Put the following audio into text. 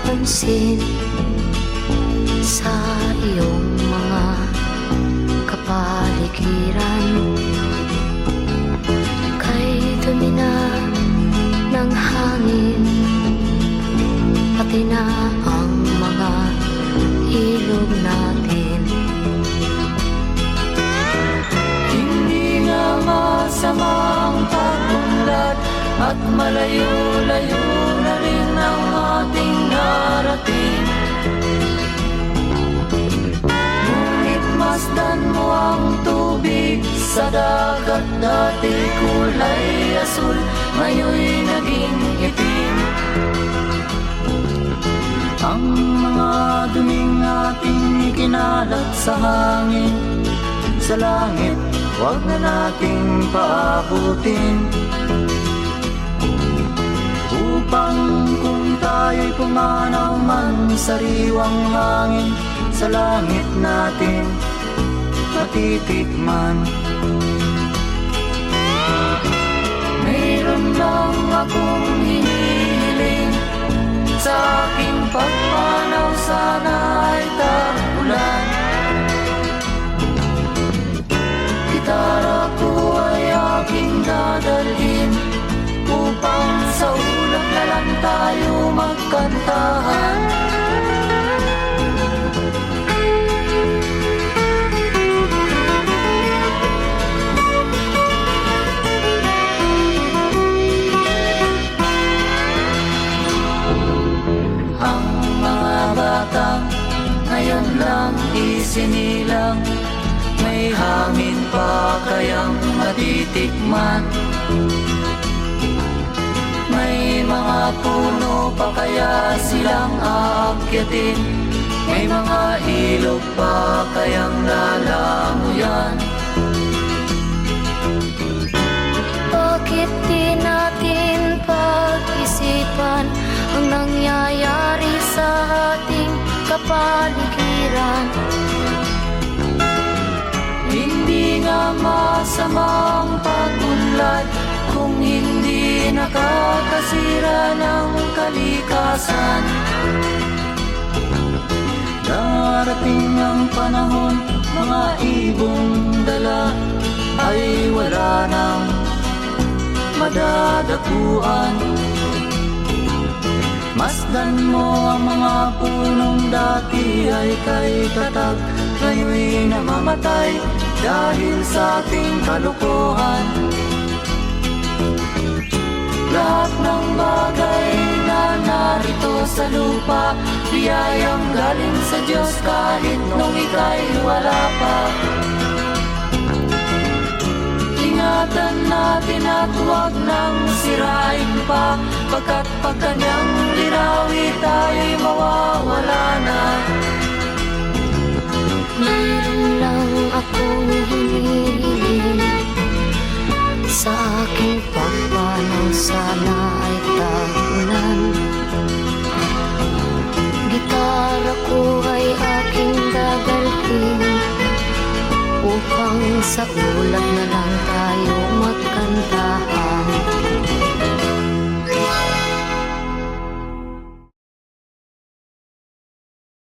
pansin sa iyong mga kapaligiran. Kay dumi na ng hangin, pati na ang mga ilog natin. Hindi nga masamang pagunlad at malayo-layo na rin ang ating narating. Ngunit masdan mo ang tubig sa dagat, dati kulay asul, ngayon'y naging itim. Ang mga duming ating ikinalat sa hangin, sa langit, huwag na nating paabutin. Upang kung tayo'y pumanaw man sa riwang hangin, sa langit natin matitikman. Mayroon lang akong hinihiling, sa aking pagpanaw sana ay tag-ulan. Gitara ko ay aking dadalhin, upang sa ulap na lang tayo magkantahan. Ang mga batang ngayon lang isinilang, may hangin pa kayang matitikman? May mga puno pa kaya silang aakyatin? May mga ilog pa kayang lalamuyan? Bakit di natin pag-isipan ang nangyayari sa ating kapaligiran? Hindi nga masamang pagunlad kung hindi nakakasira ng kalikasan. Darating ang panahon, mga ibong dala ay wala nang madadakuan. Masdan mo ang mga punong dati ay kay tatag, ngayon'y namamatay dahil sa ating kalokohan. Lahat ng bagay na narito sa lupa, biyayang galing sa Diyos kahit nung ika'y wala pa. Ingatan natin at huwag nang sirain pa, pagkat pag kanyang linawi tayo'y mawawala na. Mayroon lang akong hinihiling, sa aking pagpanaw sana ay tag-ulan. Gitara ko ay aking dadalhin, upang sa ulap na lang tayo magkanta.